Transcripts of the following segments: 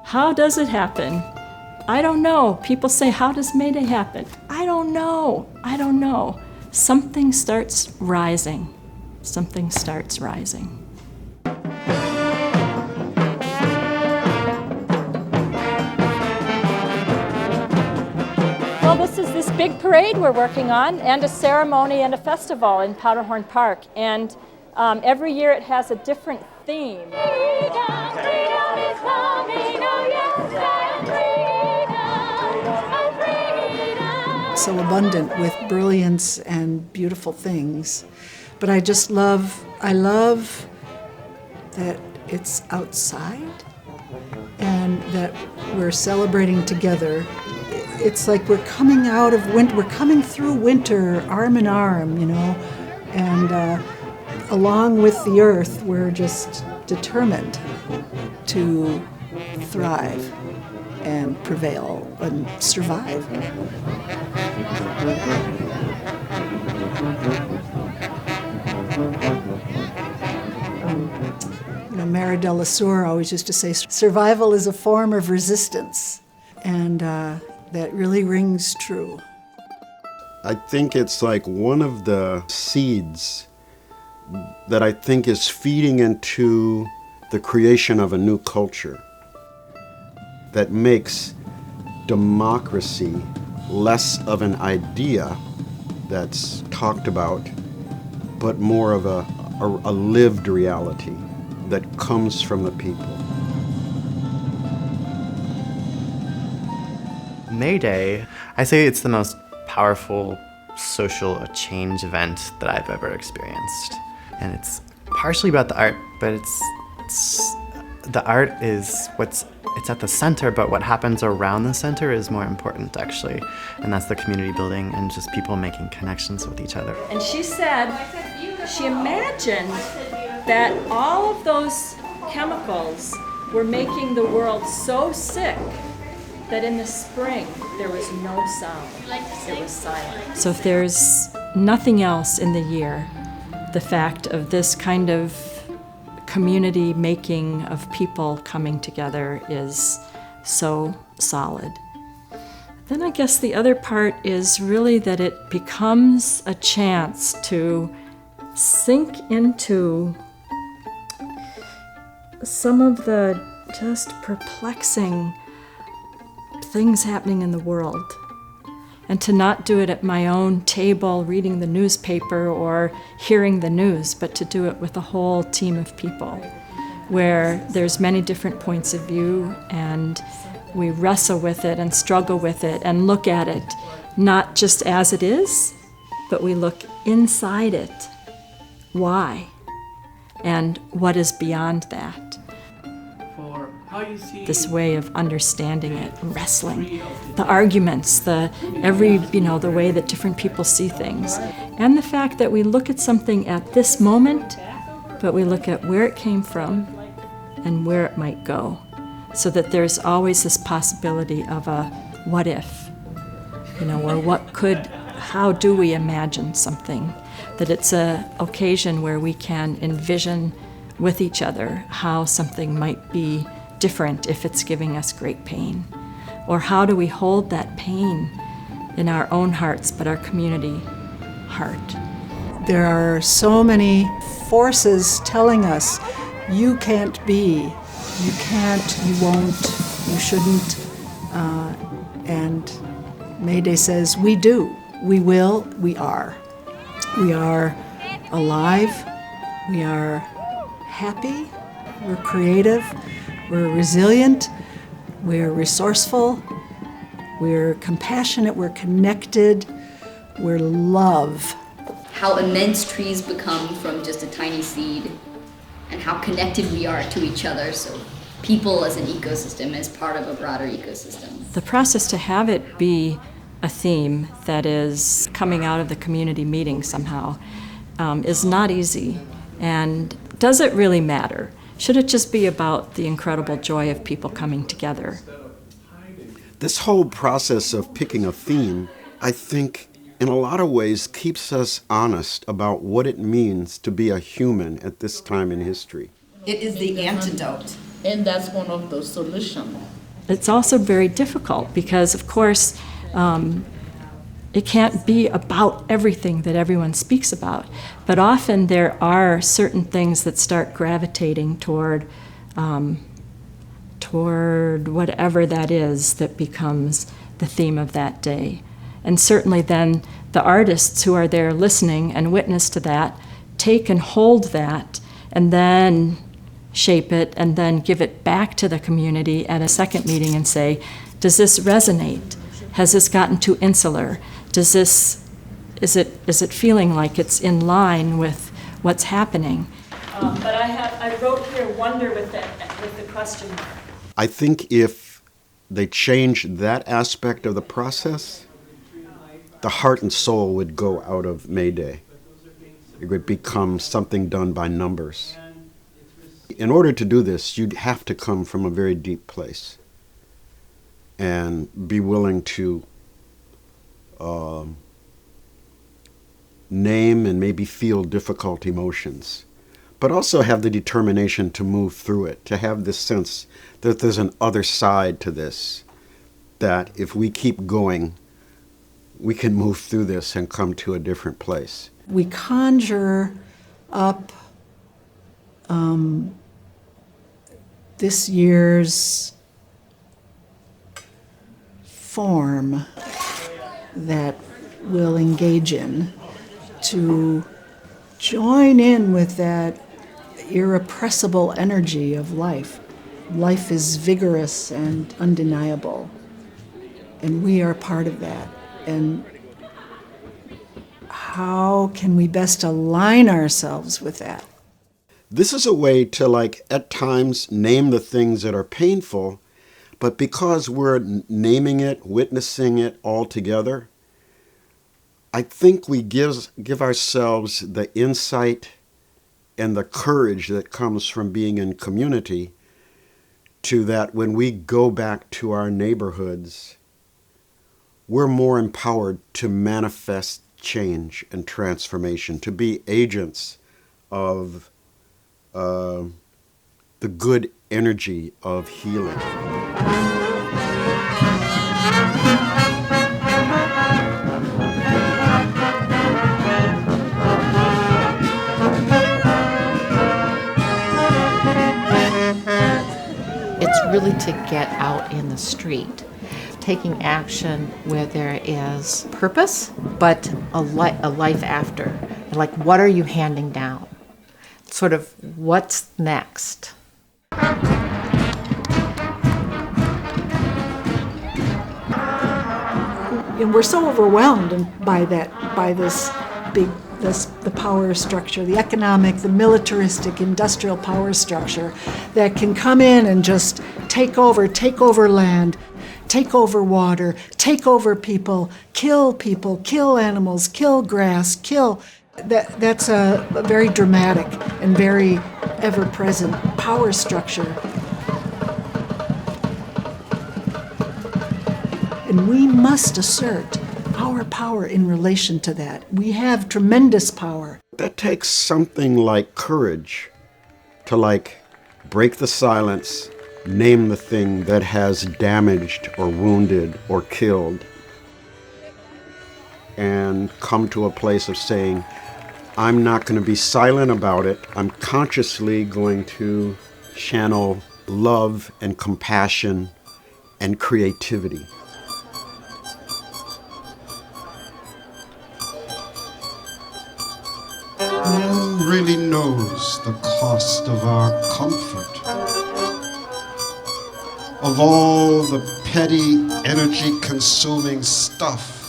How does it happen? I don't know. People say, how does MayDay happen? I don't know. I don't know. Something starts rising. Something starts rising. Well, this is this big parade we're working on, and a ceremony and a festival in Powderhorn Park. And every year it has a different theme. Freedom is coming, oh yes, freedom. So abundant with brilliance and beautiful things. But I love that it's outside and that we're celebrating together. It's like we're coming out of winter, we're coming through winter arm in arm, and along with the earth, we're just determined to thrive and prevail and survive. Mary de la Sour always used to say, survival is a form of resistance, and that really rings true. I think it's like one of the seeds that I think is feeding into the creation of a new culture that makes democracy less of an idea that's talked about, but more of a lived reality that comes from the people. MayDay, I say it's the most powerful social change event that I've ever experienced. And it's partially about the art, but the art is it's at the center, but what happens around the center is more important, actually. And that's the community building and just people making connections with each other. And she said she imagined that all of those chemicals were making the world so sick that in the spring there was no sound. It was silent. So if there's nothing else in the year, the fact of this kind of community making of people coming together is so solid. Then I guess the other part is really that it becomes a chance to sink into some of the just perplexing things happening in the world, and to not do it at my own table reading the newspaper or hearing the news, but to do it with a whole team of people where there's many different points of view, and we wrestle with it and struggle with it and look at it not just as it is, but we look inside it. Why? And what is beyond that? This way of understanding it, wrestling, the arguments, the way that different people see things, and the fact that we look at something at this moment, but we look at where it came from and where it might go, so that there's always this possibility of a what if, or how do we imagine something, that it's an occasion where we can envision with each other how something might be different if it's giving us great pain. Or how do we hold that pain in our own hearts, but our community heart? There are so many forces telling us, you can't be, you can't, you won't, you shouldn't. And MayDay says, we do, we will, we are. We are alive, we are happy, we're creative, we're resilient, we're resourceful, we're compassionate, we're connected, we're love. How immense trees become from just a tiny seed, and how connected we are to each other, so people as an ecosystem, as part of a broader ecosystem. The process to have it be a theme that is coming out of the community meeting somehow is not easy. And does it really matter? Should it just be about the incredible joy of people coming together? This whole process of picking a theme, I think, in a lot of ways keeps us honest about what it means to be a human at this time in history. It is the antidote. And that's one of the solutions. it's also very difficult because, of course, it can't be about everything that everyone speaks about. But often there are certain things that start gravitating toward whatever that is that becomes the theme of that day. And certainly then the artists who are there listening and witness to that take and hold that and then shape it and then give it back to the community at a second meeting and say, does this resonate? Has this gotten too insular? Is it feeling like it's in line with what's happening? But I wrote here wonder with the question mark. I think if they change that aspect of the process, the heart and soul would go out of MayDay. It would become something done by numbers. In order to do this, you'd have to come from a very deep place and be willing to name and maybe feel difficult emotions, but also have the determination to move through it, to have this sense that there's an other side to this, that if we keep going, we can move through this and come to a different place. We conjure up this year's form that we'll engage in to join in with that irrepressible energy of life. Life is vigorous and undeniable, and we are part of that. And how can we best align ourselves with that? This is a way to, at times name the things that are painful, but because we're naming it, witnessing it all together, I think we give ourselves the insight and the courage that comes from being in community to that when we go back to our neighborhoods, we're more empowered to manifest change and transformation, to be agents of the good energy of healing. It's really to get out in the street, taking action where there is purpose, but a life after. Like, what are you handing down? Sort of, what's next? And we're so overwhelmed by the power structure, the economic, the militaristic, industrial power structure that can come in and just take over land, take over water, take over people, kill animals, kill grass, kill. That's a very dramatic and very ever-present power structure. And we must assert our power in relation to that. We have tremendous power. That takes something like courage to break the silence, name the thing that has damaged or wounded or killed, and come to a place of saying, I'm not going to be silent about it. I'm consciously going to channel love and compassion and creativity. No one really knows the cost of our comfort, of all the petty, energy-consuming stuff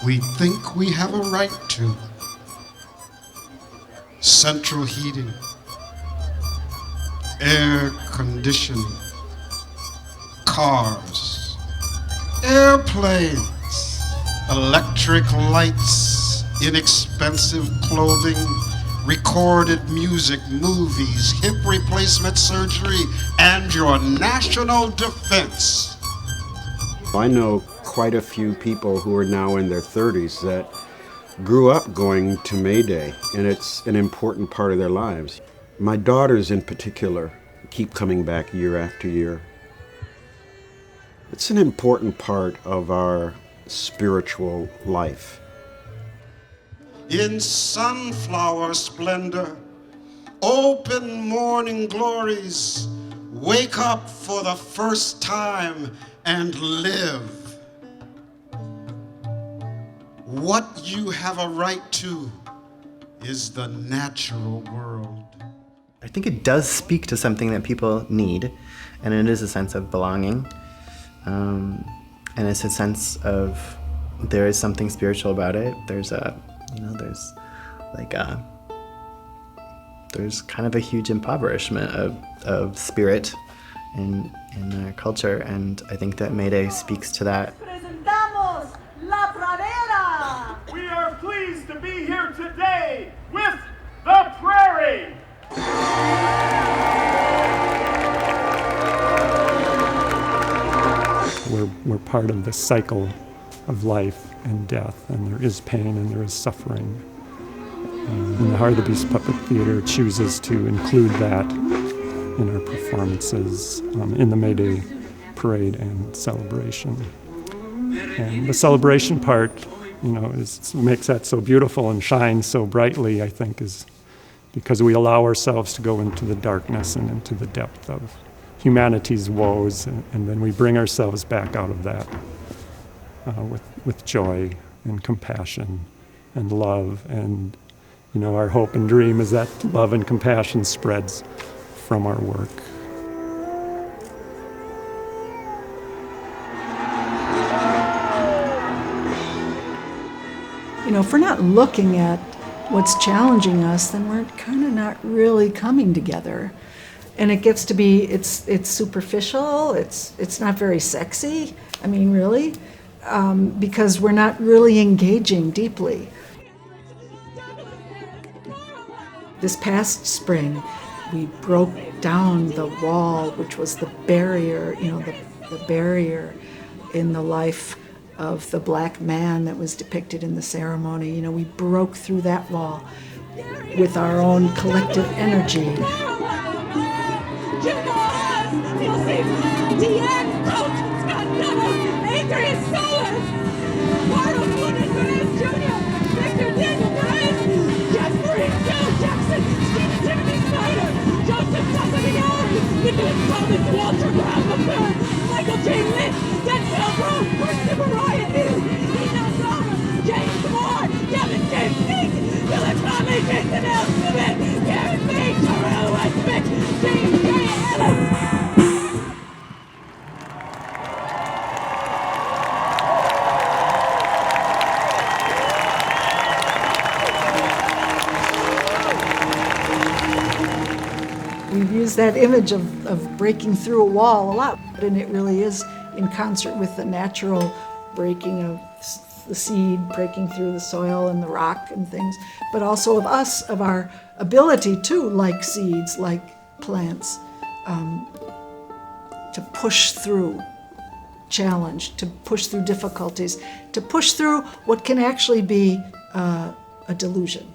we think we have a right to. Central heating, air conditioning, cars, airplanes, electric lights, inexpensive clothing, recorded music, movies, hip replacement surgery, and your national defense. I know quite a few people who are now in their 30s that grew up going to MayDay, and it's an important part of their lives. My daughters in particular keep coming back year after year. It's an important part of our spiritual life. In sunflower splendor, open morning glories, wake up for the first time and live. What you have a right to is the natural world. I think it does speak to something that people need, and it is a sense of belonging. And it's a sense of there is something spiritual about it. There's kind of a huge impoverishment of spirit in our culture, and I think that MayDay speaks to that. We are pleased to be here today with the Prairie. We're part of the cycle of life and death, and there is pain and there is suffering. And the Heart of the Beast Puppet Theater chooses to include that in our performances in the MayDay Parade and Celebration. And the celebration part, makes that so beautiful and shines so brightly, I think, is because we allow ourselves to go into the darkness and into the depth of humanity's woes, and then we bring ourselves back out of that with joy and compassion and love. And our hope and dream is that love and compassion spreads from our work. If we're not looking at what's challenging us, then we're kind of not really coming together. And it gets to be, it's superficial, it's not very sexy, really, because we're not really engaging deeply. This past spring, we broke down the wall, which was the barrier, the barrier in the life of the black man that was depicted in the ceremony. We broke through that wall with our own collective energy. We've used that image of breaking through a wall a lot, and it really is in concert with the natural breaking of the seed, breaking through the soil and the rock and things, but also of us, of our ability to, like seeds, like plants, to push through challenge, to push through difficulties, to push through what can actually be a delusion.